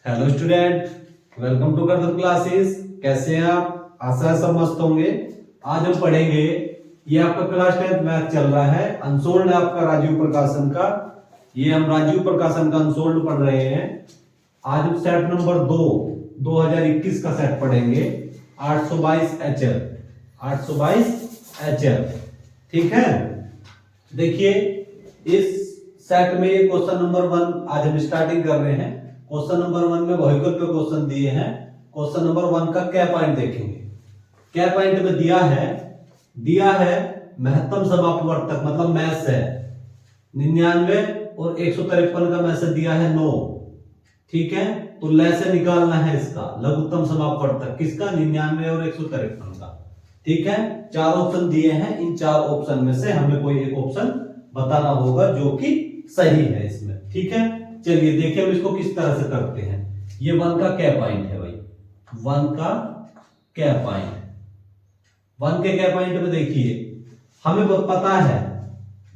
Hello student, welcome to करदर classes. कैसे हैं आप? आशा है सब मस्त होंगे। आज हम पढ़ेंगे, ये आपका क्लास 10th मैथ चल रहा है, अनसोल्ड आपका राजीव प्रकाशन का। ये हम राजीव प्रकाशन का अनसोल्ड पढ़ रहे हैं। आज हम सेट नंबर 2021 का सेट पढ़ेंगे, 822 HL। 822 HL, ठीक है। देखिए, इस सेट में ये क्वेश्चन नंबर 1 आज हम स्टार्टिंग कर रहे हैं। क्वेश्चन नंबर 1 में व्हीकल पे क्वेश्चन दिए हैं। क्वेश्चन नंबर 1 का क्या पॉइंट देखेंगे। क्या पॉइंट में दिया है महत्तम समापवर्तक, मतलब मैथ है 99 और 153 का मैथ दिया है 9, ठीक है। तो ले से निकालना है इसका लघुत्तम समापवर्तक, किसका? 99 और 153 का, ठीक है। 4 ऑप्शन दिए हैं, इन 4 ऑप्शन में से हमें कोई एक ऑप्शन बताना होगा जो कि सही है इसमें, ठीक है। चलिए देखिए हम इसको किस तरह से करते हैं। ये 1 का क्या पॉइंट है भाई, 1 का क्या पॉइंट। 1 के क्या पॉइंट में देखिए, हमें पता है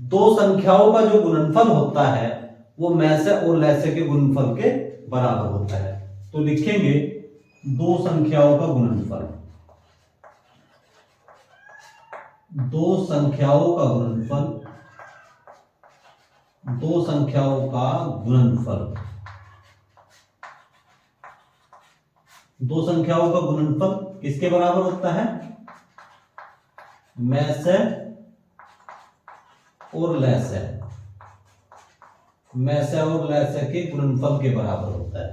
दो संख्याओं का जो गुणनफल होता है वो मैसे और लैसे के गुणनफल के बराबर होता है। तो लिखेंगे दो संख्याओं का गुणनफल, दो संख्याओं का गुणनफल, दो संख्याओं का गुणनफल, दो संख्याओं का गुणनफल किसके बराबर होता है? मैसे और लैसे, मैसे और लैसे के गुणनफल के बराबर होता है।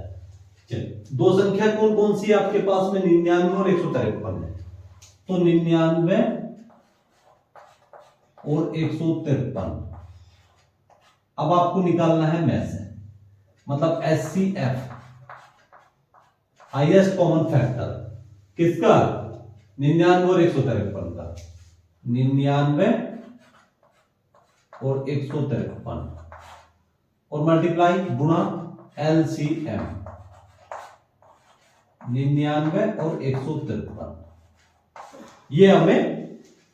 चलिए, दो संख्या कौन कौन सी आपके पास में? 99 और 153 है। तो 99 और 153, अब आपको निकालना है मैसे, मतलब HCF, हाईएस्ट कॉमन फैक्टर किसका? 99 और 153 का। 99 और 153 और मल्टीप्लाई गुणा LCM, 99 और 153। ये हमें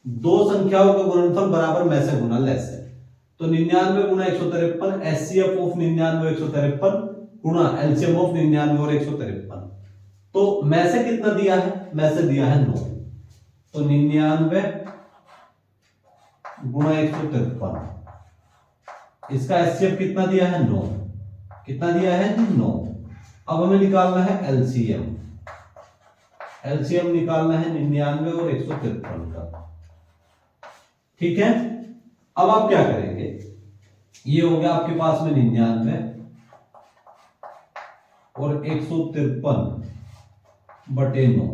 दो संख्याओं का गुणनफल बराबर मैसे गुणा लैसे। तो 99 गुणा 153, HCF ऑफ 99 और 153 गुणा LCM ऑफ 99 और 153। तो मैसे कितना दिया है? मैसे दिया है 9। तो 99 गुणा 153, इसका HCF कितना दिया है? 9। कितना दिया है? 9। अब हमें निकालना है LCM। LCM निकालना है 99 और 153 का, ठीक है। अब आप क्या करेंगे, ये हो गया आपके पास में 99 और 153 बटे 9।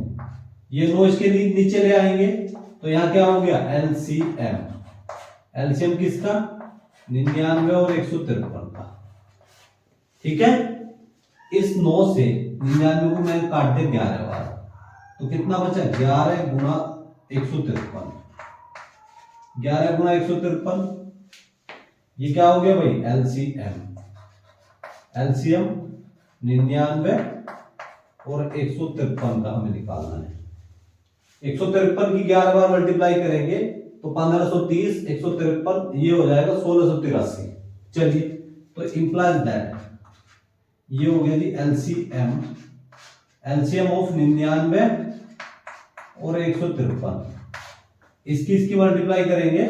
ये 9 इसके नीचे ले आएंगे तो यहां क्या हो गया? LCM। LCM किसका? 99 और 153 का, ठीक है। इस 9 से 99 को मैं काट दे 11 बार, तो कितना बचा? 11 गुणा 153। 11 गुणा 153, ये क्या हो गया भाई? LCM। LCM 99 और 153 का हमें निकालना है। 153 की 11 बार मल्टीप्लाई करेंगे तो 1530, 153 ये हो जाएगा 1683। चलिए, तो इंप्लाइज दैट ये हो गया जी LCM। LCM ऑफ 99 और 153, इसकी मल्टीप्लाई करेंगे।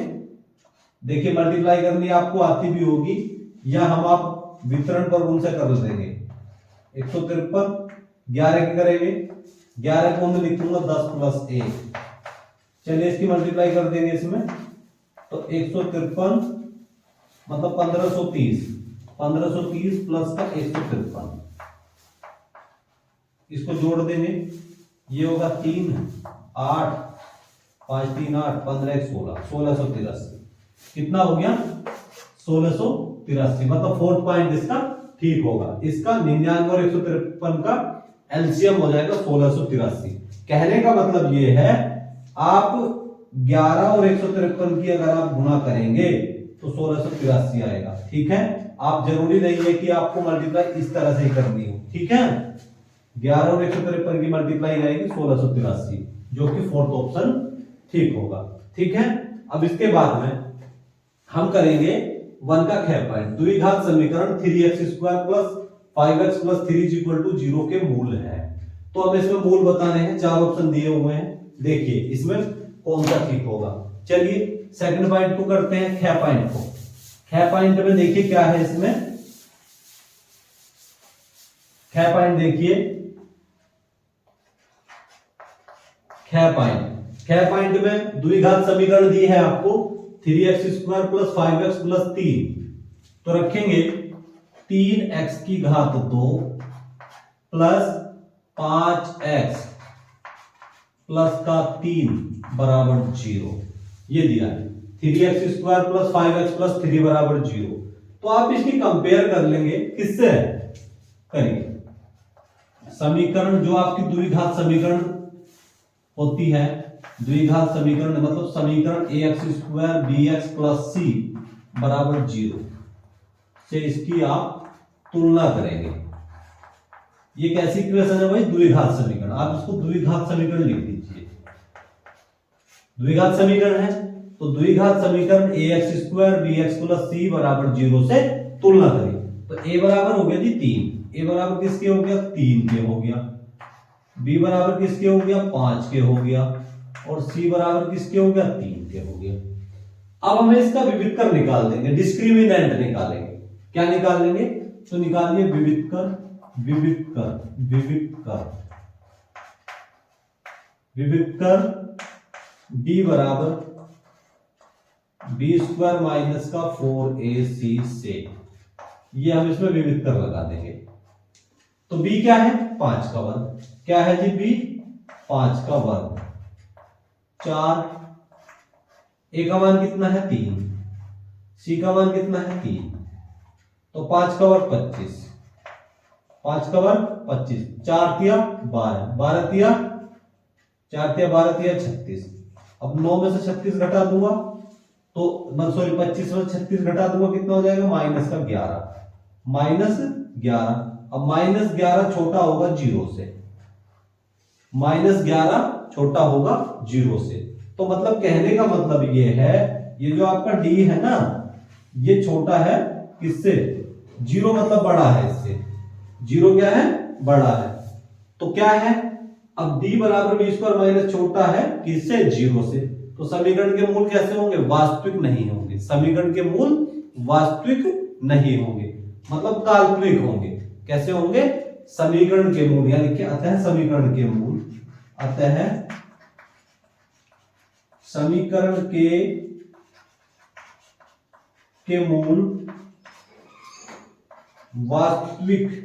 देखिए, मल्टीप्लाई करनी आपको आती भी होगी या हम आप वितरण पर गुण से कर देंगे। 153 11 की करेंगे, 11 को मैं लिखूंगा 10 प्लस 1। चलिए इसकी मल्टीप्लाई कर देंगे इसमें, तो 153 मतलब 1530, 1530 प्लस का 153, इसको जोड़ देंगे, ये होगा 3 8 5 3 8 15 1 16, 1683। कितना हो गया? 1683, मतलब 4th पॉइंट इसका ठीक होगा। इसका 99 और 153 का एलसीएम हो जाएगा 1683। कहने का मतलब ये है, आप 11 और 153 की अगर आप गुणा करेंगे तो 1683 आएगा, ठीक है। आप जरूरी नहीं है कि आपको मल्टीप्लाई इस तरह से ही करनी हो, ठीक है। 11 और 153 की मल्टीप्लाई आएगी 1683, जो कि 4th ऑप्शन ठीक होगा, ठीक है। अब इसके बाद में हम करेंगे 1 का ख पॉइंट, द्विघात समीकरण 3x² plus 5x plus 3 is equal to 0 के मूल है। तो हमें इसमें मूल बताने हैं, 4 ऑप्शन दिए हुए हैं, देखिए इसमें कौन सा ठीक होगा। चलिए सेकंड पॉइंट को करते हैं, ख पॉइंट को। ख पॉइंट में देखिए क्या है इसमें, ख पॉइंट देखिए, ख पॉइंट में द्विघात समीकरण दी है आपको 3x square plus 5x plus 3, तो रखेंगे 3x की घात 2 प्लस 5x प्लस का 3 बराबर 0, ये दिया है 3x square plus 5x plus 3 बराबर 0। तो आप इसकी कंपेयर कर लेंगे, किससे करिए, समीकरण जो आपकी द्विघात समीकरण होती है, द्विघात समीकरण मतलब समीकरण ax square bx plus c बराबर 0 से इसकी आप तुलना करेंगे। ये कैसी इक्वेशन है भाई, द्विघात समीकरण, आप इसको द्विघात समीकरण लिख दीजिए। द्विघात समीकरण है तो द्विघात समीकरण ax square bx plus c बराबर 0 से तुलना करें। तो a बराबर हो गया जी 3, a बराबर किसके हो गया 3 के हो गया, b बराबर किसके हो गया 5 के हो गया, और c बराबर किसके हो गया 3 के हो गया। अब हमें इसका विविधकर निकाल देंगे, डिस्क्रिमिनेंट निकालेंगे। क्या निकाल लेंगे, तो निकालिए विविधकर, विविधकर विविधकर विविधकर b बराबर b स्क्वायर माइनस का 4ac से, ये हम इसमें विविधकर लगा देंगे। तो b क्या है 5 का वर्ग, क्या है जी b 5 का वर्ग, 4, a का मान कितना है 3, c का मान कितना है 3, तो 5 का वर्ग 25, 5 का वर्ग 25, 4 तिया 12, 12 तिया 4 तिया 12 तिया 36। अब 9 में से 36 घटा दूंगा तो सॉरी 25 में 36 घटा दूंगा, कितना हो जाएगा माइनस का 11, माइनस 11। अब माइनस 11 छोटा होगा 0 से, माइनस 11 छोटा होगा 0 से। तो मतलब कहने का मतलब ये है, ये जो आपका d है ना, ये छोटा है किससे, 0 मतलब बड़ा है इससे, 0 क्या है बड़ा है। तो क्या है, अब d बराबर b स्क्वायर माइनस छोटा है किससे 0 से, तो समीकरण के मूल कैसे होंगे, वास्तविक नहीं होंगे, समीकरण के मूल वास्तविक नहीं होंगे, मतलब काल्पनिक होंगे। कैसे होंगे, समीकरण के मूल, यानी कि अतः समीकरण के मूल, अतः समीकरण के मूल वास्तविक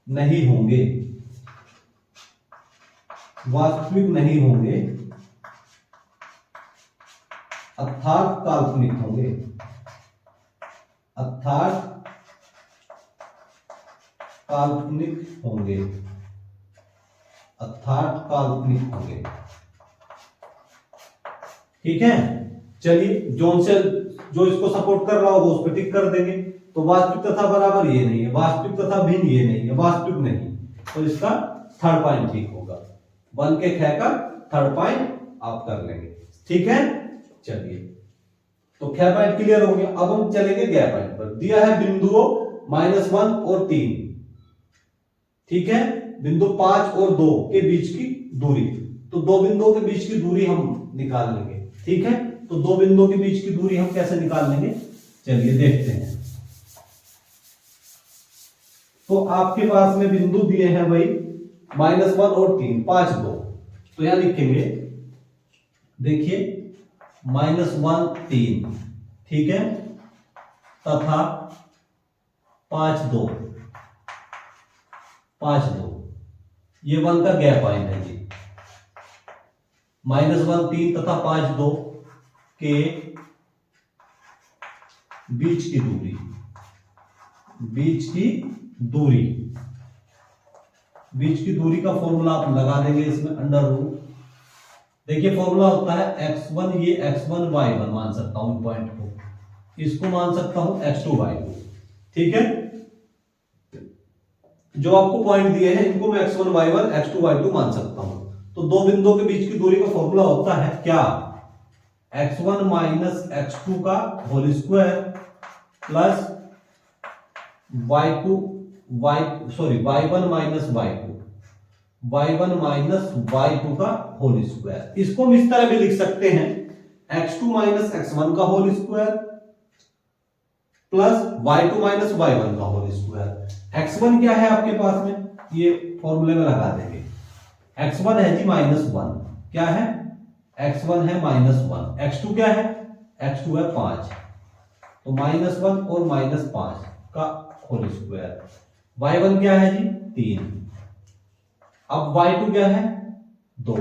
नहीं होंगे, वास्तविक नहीं होंगे, अर्थात काल्पनिक होंगे, अर्थात काल्पनिक होंगे, अर्थात काल्पनिक होंगे। ठीक है, चलिए जो इसको सपोर्ट कर रहा होगा उस पर टिक कर देंगे। तो वास्तविक तथा बराबर ये नहीं है, वास्तविक तथा भिन्न ये नहीं है, वास्तविक नहीं, तो इसका थर्ड पॉइंट ठीक होगा। 1 के ख का थर्ड पॉइंट आप कर लेंगे। ठीक है, चलिए तो ख पॉइंट क्लियर हो गया। अब हम चलेंगे ग पॉइंट पर। दिया है बिंदुओं -1 और 3, ठीक है, बिंदु 5 और 2 के बीच की दूरी, तो दो बिंदुओं के बीच की दूरी हम निकाल लेंगे। ठीक है, तो दो बिंदुओं के बीच की दूरी हम कैसे निकाल लेंगे, चलिए देखते हैं। तो आपके पास में बिंदु दिए हैं भाई -1 और 3, 5 2, तो यहां लिखेंगे, देखिए -1 3, ठीक है, तथा 5 2, 5 2, ये 1 का गैप पॉइंट है जी। -1 3 तथा 5 2 के बीच की दूरी, बीच की दूरी, बीच की दूरी का फॉर्मूला आप लगा देंगे इसमें, अंडर रूट। देखिए फॉर्मूला होता है x1, ये x1 y1 मान सकता हूं पॉइंट को, इसको मान सकता हूं x2 y2। ठीक है, जो आपको पॉइंट दिए हैं इनको मैं x1 y1 x2 y2 मान सकता हूं। तो दो बिंदुओं के बीच की दूरी का फॉर्मूला होता है क्या, x1 माइनस x2 का whole square plus y2 y1 minus y2 का होल स्क्वायर। इसको हम इस तरह भी लिख सकते हैं x2 माइनस x1 का whole square plus y2 minus y1 का होल स्क्वायर। x1 क्या है आपके पास में, ये फॉर्मूले में लगा देंगे। x1 है जी -1, क्या है x1 है -1, x2 क्या है, x2 है 5, तो -1 और -5 का होल स्क्वायर। y1 क्या है जी 3, अब y2 क्या है 2,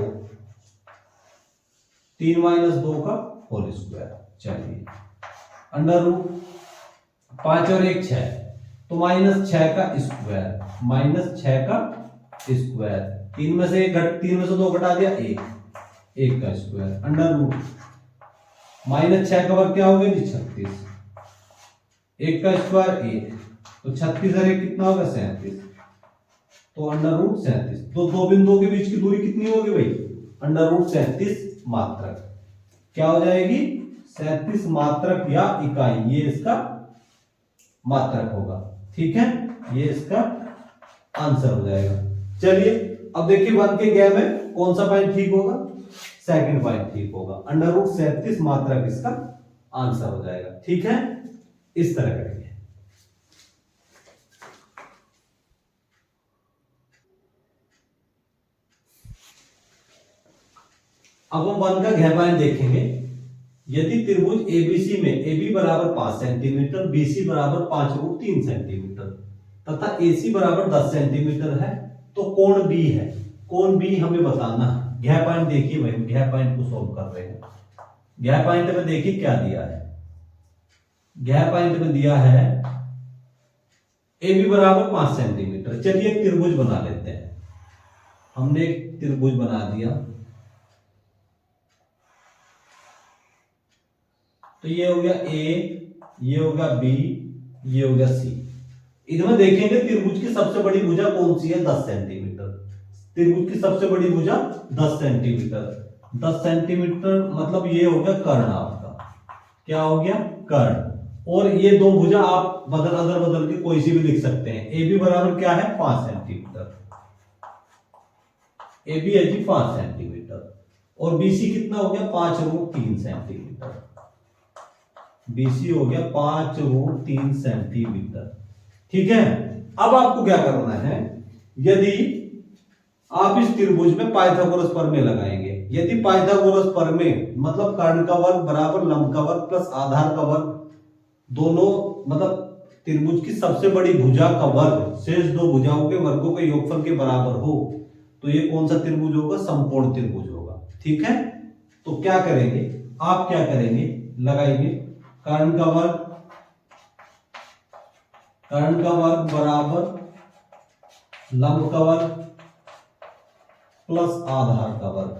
3 माइनस 2 का होल स्क्वायर। चलिए अंडर रूट 5 और 1 6, तो -6 का स्क्वायर, -6 का स्क्वायर, 3 में से 2 घटा दिया 1 का स्क्वायर अंडर रूट -6 का वर्ग क्या हो गया जी 36, 1 का स्क्वायर 1, तो 36 और 1 कितना होगा 37, तो अंडर रूट 37। तो दो बिंदुओं के बीच की दूरी कितनी होगी भाई, अंडर रूट 37 मात्रक। क्या हो जाएगी 37 मात्रक या इकाई, ये इसका मात्रक होगा। ठीक है, ये इसका आंसर हो जाएगा। चलिए अब देखिए 1 के गैप में कौन सा पॉइंट ठीक होगा, सेकंड पॉइंट ठीक होगा, अंडर रूट 37 मात्रक इसका आंसर हो जाएगा। ठीक है, इस तरह करेंगे। अब हम 1 का गहपायन देखेंगे। यदि त्रिभुज एबीसी में AB बराबर 5 सेंटीमीटर, BC बराबर 5√3 सेंटीमीटर तथा AC बराबर 10 सेंटीमीटर है, तो कोण B है। कोण B हमें बताना है। गह पॉइंट देखिए भाई, गह पॉइंट को सोल्व कर रहे हैं। गह पॉइंट में देखिए क्या दिया है, गह पॉइंट में दिया है AB बराबर 5 सेंटीमीटर। चलिए एक त्रिभुज बना लेते हैं। हमने एक त्रिभुज बना दिया, तो ये हो गया A, ये हो गया B, ये हो गया C। इधर देखेंगे त्रिभुज की सबसे बड़ी भुजा कौन सी है, 10 सेंटीमीटर। त्रिभुज की सबसे बड़ी भुजा 10 सेंटीमीटर। 10 सेंटीमीटर मतलब ये हो गया कर्ण आपका, क्या हो गया कर्ण। और ये दो भुजा आप अदर बदल के कोई सी भी लिख सकते हैं। AB बराबर क्या है 5 सेंटीमीटर, AB है जी 5 सेंटीमीटर, और BC कितना हो गया 5√3 सेंटीमीटर। BC हो गया 5√3 सेंटीमीटर। ठीक है, अब आपको क्या करना है, यदि आप इस त्रिभुज में पाइथागोरस प्रमेय लगाएंगे। यदि पाइथागोरस प्रमेय मतलब कर्ण का वर्ग बराबर लंब का वर्ग प्लस आधार का वर्ग, दोनों मतलब त्रिभुज की सबसे बड़ी भुजा का वर्ग शेष दो भुजाओं के वर्गों के योगफल के बराबर हो, तो ये कौन सा त्रिभुज होगा, समकोण त्रिभुज होगा। ठीक है, तो क्या करेंगे, आप क्या करेंगे, लगाएंगे कर्ण का वर्ग बराबर लंब का वर्ग प्लस आधार का वर्ग।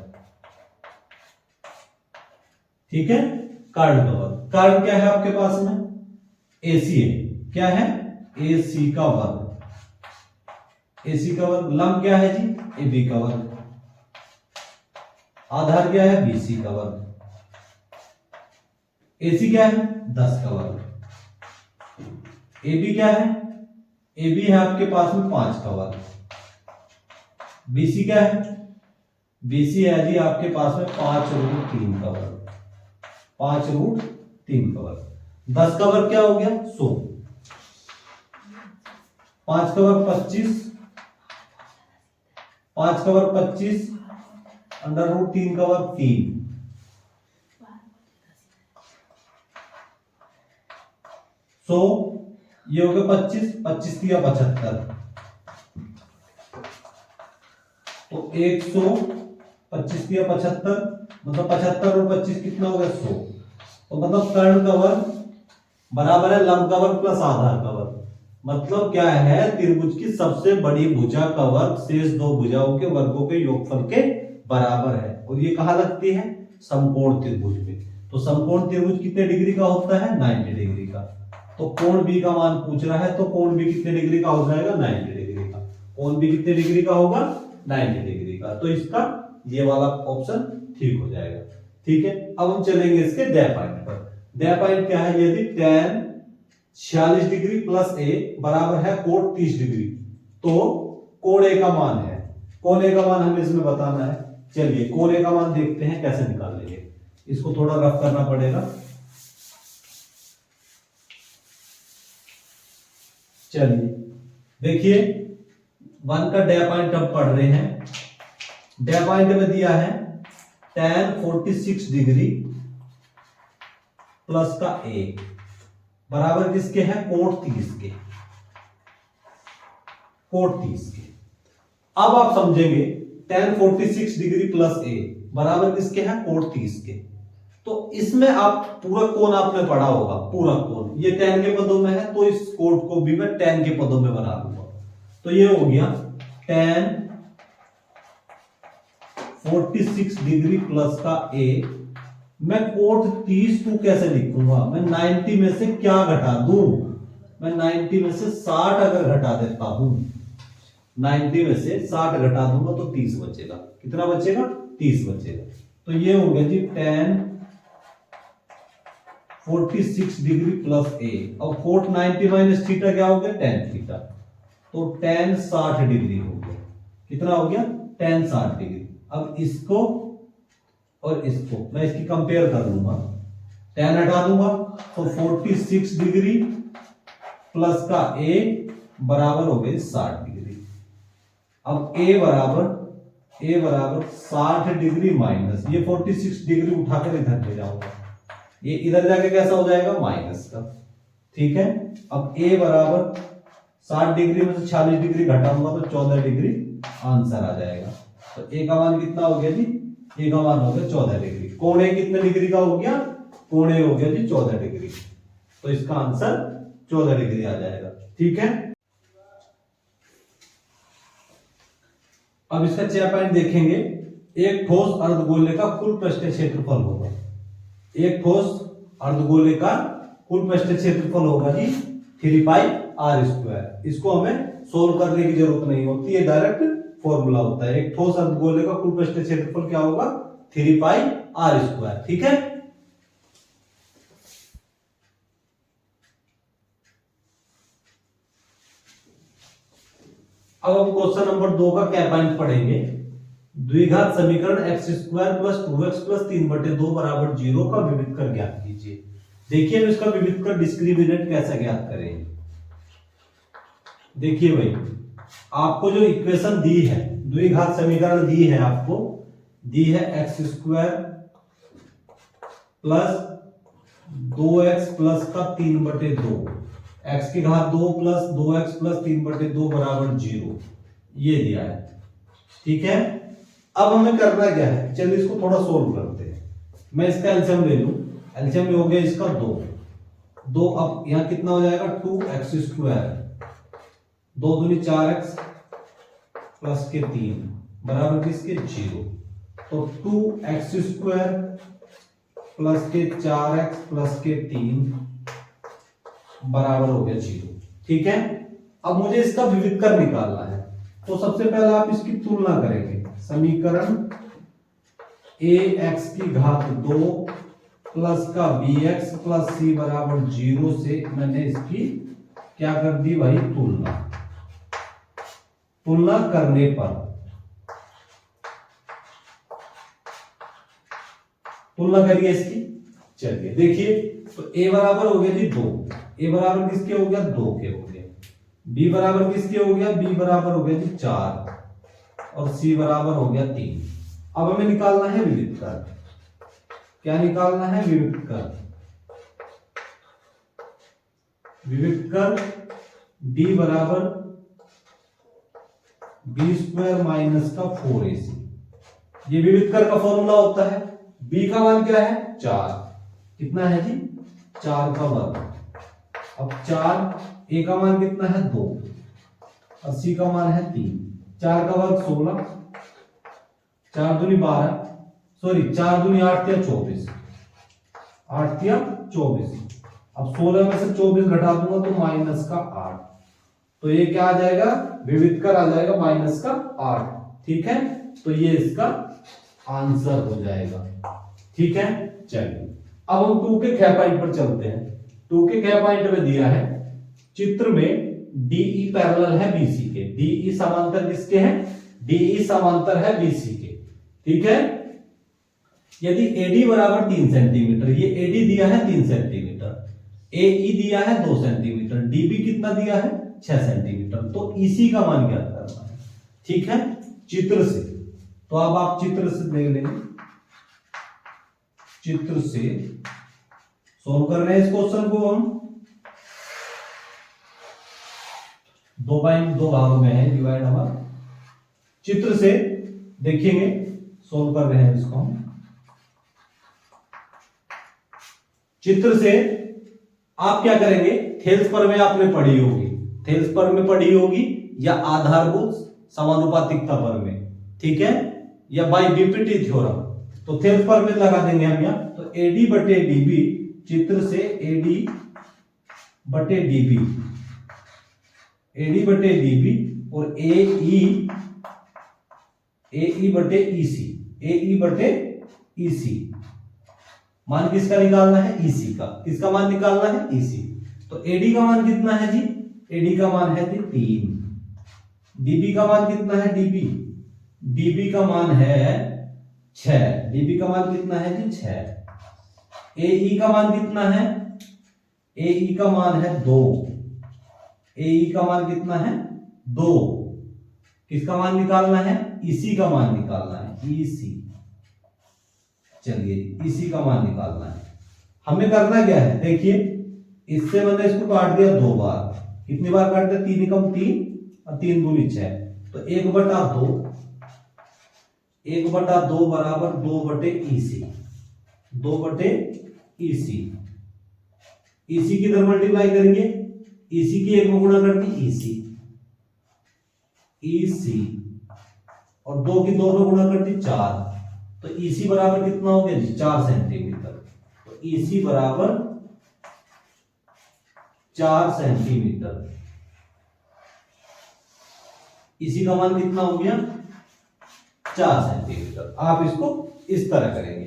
ठीक है, कर्ण का वर्ग, कर्ण क्या है आपके पास में AC है, क्या है AC का वर्ग, AC का वर्ग। लंब क्या है जी AB का वर्ग, आधार क्या है BC का वर्ग। AC क्या है 10 का वर्ग, AB क्या है, AB है आपके पास में 5 का वर्ग। BC क्या है, BC है जी आपके पास में 5√3 का वर्ग, 5√3 का वर्ग। 10 का वर्ग क्या हो गया 100, 5 का वर्ग 25, 5 का वर्ग 25, √3 का वर्ग 3, सो ये हो गया 25, 25 दिया 75, तो 125 दिया 75, मतलब 75 और 25 कितना हो गया 100। तो मतलब कर्ण का वर्ग बराबर है लंब का वर्ग प्लस आधार का वर्ग। मतलब क्या है, त्रिभुज की सबसे बड़ी भुजा का वर्ग शेष दो भुजाओं के वर्गों के योगफल के बराबर है, और ये कहां लगती है, समकोण त्रिभुज में। तो समकोण त्रिभुज कितने डिग्री का होता है, 90 डिग्री का। तो कोण B का मान पूछ रहा है, तो कोण B कितने डिग्री का हो जाएगा, 90 डिग्री का। कोण B कितने डिग्री का होगा, 90 डिग्री का। तो इसका ये वाला ऑप्शन ठीक हो जाएगा। ठीक है, अब हम चलेंगे इसके डै पॉइंट पर। डै पॉइंट क्या है, यदि tan 46 डिग्री प्लस ए बराबर है कोण 30 डिग्री। तो कोण ए का मान है, कोण ए का मान हमें इसमें बताना है। चलिए कोण ए का मान देखते हैं कैसे निकाल लेंगे। इसको थोड़ा रफ करना पड़ेगा। चलिए देखिए 1 का डे पॉइंट हम पढ़ रहे हैं। डे पॉइंट में दिया है tan 46 डिग्री प्लस का ए बराबर किसके है, कोण 30 के, कोण 30 के। अब आप समझेंगे tan 46 डिग्री प्लस ए बराबर किसके है, कोण 30 के। तो इसमें आप पूरा कोण आपने पढ़ा होगा, पूरा कोण ये tan के पदों में है, तो इस कोण को भी मैं tan के पदों में बना दूंगा। तो ये हो गया tan 46 डिग्री प्लस का ए। मैं कोण 30 को कैसे लिखूंगा, मैं 90 में से क्या घटा दूं, मैं 90 में से 60 अगर घटा देता हूं, 90 में से 60 घटा दूंगा तो 30 बचेगा। कितना बचेगा, 30 बचेगा। तो ये हो गया जी tan 46 डिग्री प्लस ए। अब कोण 90 माइनस थीटा क्या हो गया, tan थीटा। तो tan 60 डिग्री हो गया। कितना हो गया, tan 60 डिग्री। अब इसको और इसको मैं इसकी कंपेयर कर लूंगा, tan हटा दूंगा तो 46 डिग्री प्लस का a बराबर हो गई 60 डिग्री। अब a बराबर 60 डिग्री माइनस ये 46 डिग्री उठाकर इधर ले जाऊंगा, ये इधर जाके कैसा हो जाएगा, माइनस का। ठीक है, अब a बराबर 60 डिग्री में से 46 डिग्री घटाऊंगा तो 14 डिग्री आंसर आ जाएगा। तो a का मान कितना हो गया जी, a का मान हो गया 14 डिग्री। कोण a कितने डिग्री का हो गया, कोण a हो गया जी 14 डिग्री। तो इसका आंसर 14 डिग्री आ जाएगा। ठीक है, अब इसका 6 पॉइंट देखेंगे। एक ठोस अर्धगोले का कुल पृष्ठीय क्षेत्रफल होगा, एक ठोस अर्धगोले का कुल पृष्ठीय क्षेत्रफल होगा जी 3 पाई r स्क्वायर। इसको हमें सोल्व करने की जरूरत नहीं होती, ये डायरेक्ट फॉर्मूला होता है। एक ठोस अर्धगोले का कुल पृष्ठीय क्षेत्रफल क्या होगा, 3 पाई r स्क्वायर। ठीक है, अब हम क्वेश्चन नंबर 2 का क्या पॉइंट पढ़ेंगे। द्विघात समीकरण x square plus 2x plus 3/2 बराबर 0 का विविध कर ज्ञात कीजिए। देखिए हम इसका विविध कर डिस्क्रिमिनेंट कैसे ज्ञात करेंगे। देखिए भाई, आपको जो इक्वेशन दी है, द्विघात समीकरण दी है, आपको दी है x square plus 2x plus का 3/2, x की घात 2 प्लस 2x प्लस 3/2 बराबर 0, ये दिया है। ठीक है, अब हमें करना क्या है, चलिए इसको थोड़ा सोल्व करते हैं। मैं इसका एलसीएम ले लूं, एलसीएम में हो गया इसका 2। अब यहां कितना हो जाएगा, 2x स्क्वायर, 2 दूनी 4x प्लस के 3 बराबर किसके, 0। तो 2x स्क्वायर प्लस के 4x प्लस के 3 बराबर हो गया 0। ठीक है, अब मुझे इसका विविध कर निकालना है। तो सबसे पहले आप इसकी तुलना करेंगे। समीकरण ax की घात 2 प्लस का bx प्लस c बराबर 0 से मैंने इसकी क्या कर दी भाई, तुलना करने पर, तुलना करिए इसकी। चलिए देखिए, तो a बराबर हो गया जी 2, a बराबर किसके हो गया, 2 के हो गया। b बराबर किसके हो गया, b बराबर हो गया जी 4 और c बराबर हो गया 3। अब हमें निकालना है विविध कर। क्या निकालना है, विविध कर। विविध कर d बराबर b स्क्वायर माइनस का 4ac, ये विविध कर का फॉर्मूला होता है। b का मान क्या है, 4। कितना है जी, 4 का वर्ग। अब 4, a का मान कितना है, 2 और c का मान है 3। 4 का वर्ग 16, 4 दूनी 12, सॉरी 4 दूनी 8 या 24, 8 या 24। अब 16 में से 24 घटा दूंगा तो माइनस का 8। तो ये क्या आ जाएगा, विविध कर आ जाएगा माइनस का 8। ठीक है, तो ये इसका आंसर हो जाएगा। ठीक है, चलिए अब हम 2 के 6 पॉइंट पर चलते हैं। टू के क्या पॉइंट में दिया है, चित्र में डीई पैरेलल है बीसी के, डीई समांतर किसके हैं, डीई समांतर है बीसी के, ठीक है। यदि एडी बराबर 3 सेंटीमीटर, ये एडी दिया है 3 सेंटीमीटर, एई दिया है 2 सेंटीमीटर, डीबी कितना दिया है 6 सेंटीमीटर, तो ईसी का मान ज्ञात करना है, ठीक है, चित्र से। तो अब आप चित्र से देख लेंगे, चित्र से सोल्व कर रहे हैं इस क्वेश्चन को हम, 2 भागों में है डिवाइड हमारा, चित्र से देखेंगे, सोल्व कर रहे हैं इसको हम। चित्र से आप क्या करेंगे, थेल्स पर में आपने पढ़ी होगी, थेल्स पर में पढ़ी होगी या आधारभूत समानुपातिकता पर में, ठीक है, या बाय बीपीटी थ्योरम, तो थेल्स पर में लगा देंगे हम यहां, तो एडी बटे डीबी, चित्र से एडी बटे डीबी, एडी बटे डीबी और एई बटे ईसी, एई बटे ईसी, मान किसका निकालना है, ईसी का, किसका मान निकालना है, ईसी। तो एडी का मान कितना है जी, एडी का मान है जी 3, डीबी का मान कितना है, डीबी का मान है 6, डीबी का मान कितना है जी 6, एई का मान कितना है, एई का मान है 2, एई का मान कितना है 2, किसका मान निकालना है, ईसी का मान निकालना है, ईसी, चलिए इसी का मान निकालना है। हमें करना क्या है, देखिए इससे मैंने इसको काट दिया 2 बार, कितनी बार काट दिया, 3 एकम 3 और 3 दूनी 6, तो 1/2, 1/2 बराबर 2 बटे ईसी, 2 बटे ईसी, ईसी की इधर मल्टीप्लाई करेंगे, ईसी की 1 में गुणा करके ईसी, ईसी और 2 की 2 में गुणा करती 4, तो ईसी बराबर कितना हो गया जी 4 सेंटीमीटर, तो ईसी बराबर 4 सेंटीमीटर, ईसी का मान कितना हो गया 4 सेंटीमीटर। आप इसको इस तरह करेंगे,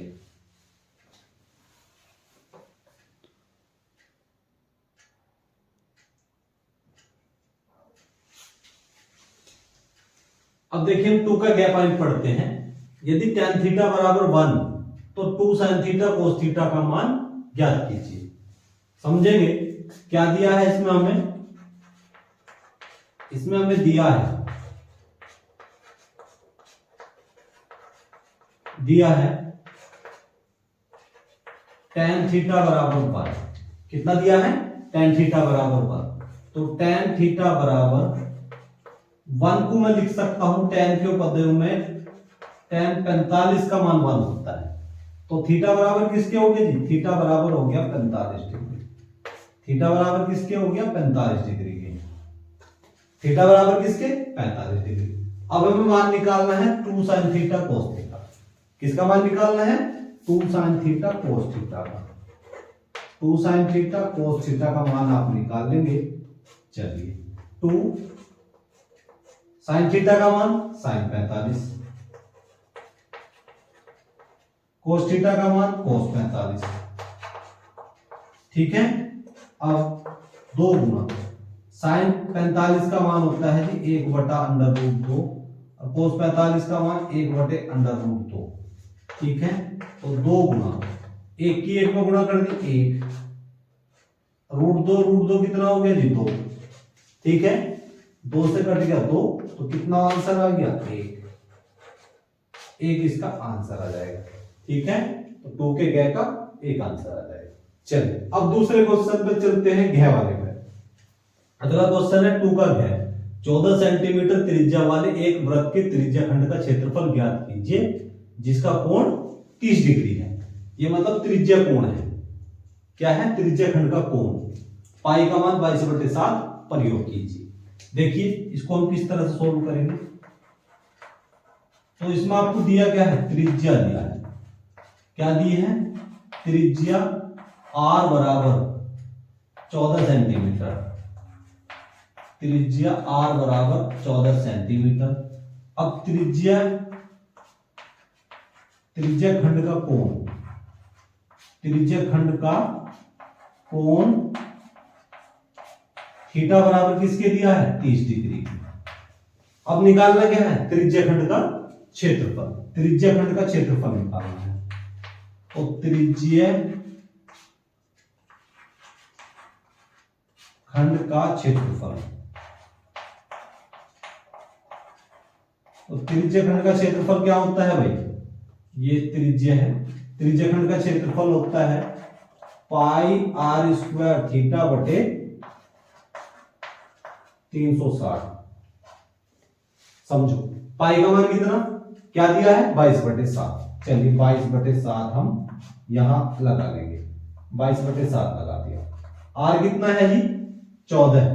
अब देखिए हम 2 का क्या पॉइंट पढ़ते हैं, यदि tan थीटा बराबर 1 तो 2 sin थीटा cos थीटा का मान ज्ञात कीजिए। समझेंगे क्या दिया है इसमें हमें, इसमें हमें दिया है tan थीटा बराबर 1, कितना दिया है, tan थीटा बराबर 1, तो tan थीटा बराबर 1 को मैं लिख सकता हूं tan के पदों में, tan 45 का मान 1 होता है, तो थीटा बराबर किसके हो गया जी, थीटा बराबर हो गया 45 डिग्री, थीटा बराबर किसके हो गया 45 डिग्री के, थीटा बराबर किसके 45 डिग्री। अब हमें मान निकालना है 2 sin थीटा cos थीटा, किसका मान निकालना है, 2 sin थीटा cos थीटा का, 2 sin थीटा cos थीटा का मान आप निकाल लेंगे। चलिए 2 sin थीटा का मान sin 45, cos थीटा का मान cos 45, ठीक है। अब 2 गुना sin 45 का मान होता है जी 1/√2 और cos 45 का मान 1/√2, ठीक है। तो 2 गुना 1 की 1 में गुणा कर दी 1, √2 कितना हो गया जी 2, ठीक है, 2 से कट गया 2, तो कितना आंसर आ गया 1 इसका आंसर आ जाएगा, ठीक है। तो 2 के घ का 1 आंसर आ जाएगा। चलिए अब दूसरे क्वेश्चन पे चलते हैं, घ वाले में। अगला क्वेश्चन है 2 का घ, 14 सेंटीमीटर त्रिज्या वाले एक वृत्त के त्रिज्या खंड का क्षेत्रफल ज्ञात कीजिए जिसका कोण 30 डिग्री है। ये मतलब त्रिज्या कोण है, क्या है, त्रिज्या खंड का कोण, पाई का मान 22/7 प्रयोग कीजिए। देखिए इसको हम किस तरह से सोल्व करेंगे, तो इसमें आपको दिया क्या है, त्रिज्या दिया है, क्या दी है, त्रिज्या r बराबर 14 सेंटीमीटर, त्रिज्या r बराबर 14 सेंटीमीटर। अब त्रिज्या खंड का कोण, त्रिज्या खंड का कोण थीटा बराबर किसके दिया है 30 डिग्री। अब निकालना क्या है त्रिज्या खंड का क्षेत्रफल, त्रिज्या खंड का क्षेत्रफल निकालना है। तो त्रिज्या खंड का क्षेत्रफल, तो त्रिज्या खंड का क्षेत्रफल क्या होता है भाई, ये त्रिज्या है, त्रिज्या खंड का क्षेत्रफल होता है पाई आर स्क्वायर थीटा बटे 360। समझो पाई का मान कितना क्या दिया है 22/7। चलिए 22/7 हम यहां लगा लेंगे, 22/7 लगा दिया। आर कितना है जी 14,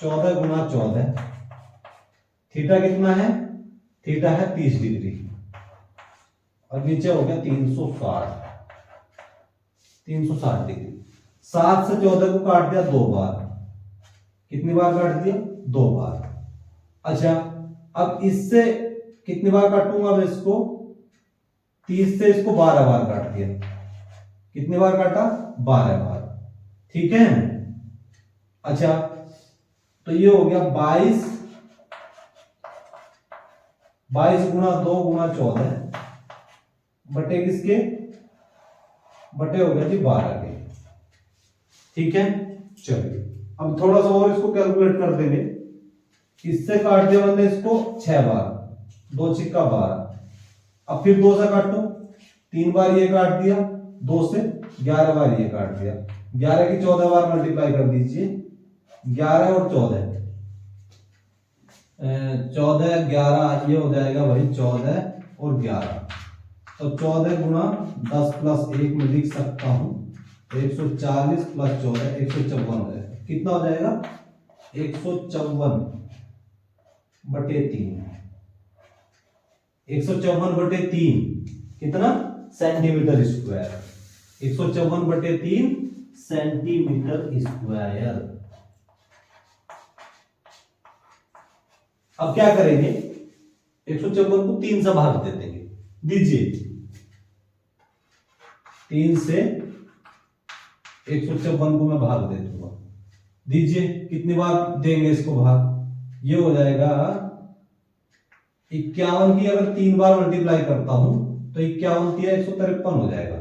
14 गुना 14। थीटा कितना है, थीटा है 30 डिग्री और नीचे हो गया 360, 360 डिग्री। 7 से 14 को काट दिया 2 बार, कितनी बार काट दिया 2 बार। अच्छा अब इससे कितनी बार काटूंगा मैं इसको, 30 से इसको 12 बार काट दिया, कितनी बार काटा 12 बार, ठीक है। अच्छा तो ये हो गया 22 गुना 2 गुना 14 बटे किसके, बटे हो गया जी 12 के, ठीक है। चलिए अब थोड़ा सा और इसको कैलकुलेट कर देंगे। इससे काट दिया मैंने इसको 6 बार, 2 छिक्का 12। अब फिर 2 से काटो, 3 बार ये काट दिया, 2 से 11 बार ये काट दिया, 11 की 14 बार मल्टीप्लाई कर दीजिए, 11 और 14 14 11 ये हो जाएगा भाई 14 और 11। तो 14 गुना 10 प्लस 1 में लिख सकता हूं 140 प्लस 14 154 हो जाएगा। कितना हो जाएगा 154/3, 154/3 कितना सेंटीमीटर स्क्वायर, 154/3 सेंटीमीटर स्क्वायर। अब क्या करेंगे 154 को 3 से भाग दे देंगे, दीजिए 3 से 154 को मैं भाग दे दूंगा, दीजिए कितनी बार देंगे इसको भाग, ये हो जाएगा 51 की अगर 3 बार मल्टीप्लाई करता हूं तो 51 की 153 हो जाएगा।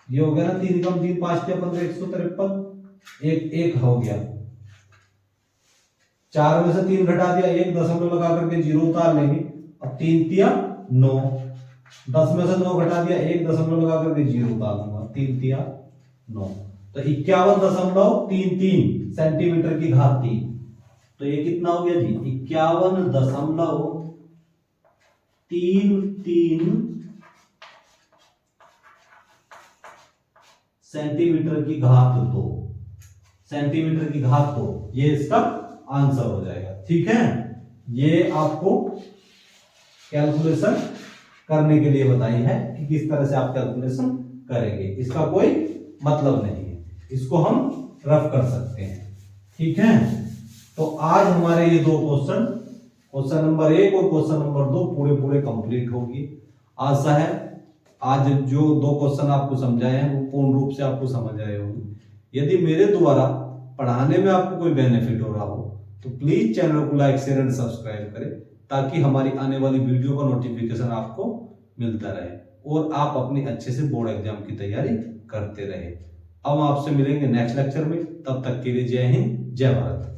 ये हो गया ना 3 कम 3 5 के 15 153, एक हो गया। 4 में से 3 घटा दिया, 1 दशमलव लगा करके 0 उतार लेंगे। अब 3 तिया 9, 10 में से 9 घटा दिया, 1 दशमलव लगा करके 0 उतार दूंगा, 3 तिया 9। तो 51.33 सेंटीमीटर की घात 3। तो ये कितना हो गया जी 51.33 सेंटीमीटर की घात 2, सेंटीमीटर की घात 2, ये इसका आंसर हो जाएगा, ठीक है। ये आपको कैलकुलेशन करने के लिए बताई है कि किस तरह से आप कैलकुलेशन करेंगे, इसका कोई मतलब नहीं है, इसको हम रफ कर सकते हैं, ठीक है। तो आज हमारे ये 2 क्वेश्चन, क्वेश्चन नंबर 1 और क्वेश्चन नंबर 2 पूरे कंप्लीट होगी। आशा है आज जो 2 क्वेश्चन आपको समझाए हैं वो पूर्ण रूप से आपको समझ आए होंगे। यदि मेरे द्वारा पढ़ाने में आपको कोई बेनिफिट हो रहा हो तो प्लीज चैनल को लाइक शेयर एंड सब्सक्राइब करें, ताकि हमारी आने वाली वीडियो का नोटिफिकेशन आपको मिलता रहे और आप अपनी अच्छे से बोर्ड एग्जाम की तैयारी करते रहे। अब आपसे मिलेंगे नेक्स्ट लेक्चर में, तब तक के लिए जय हिंद जय भारत।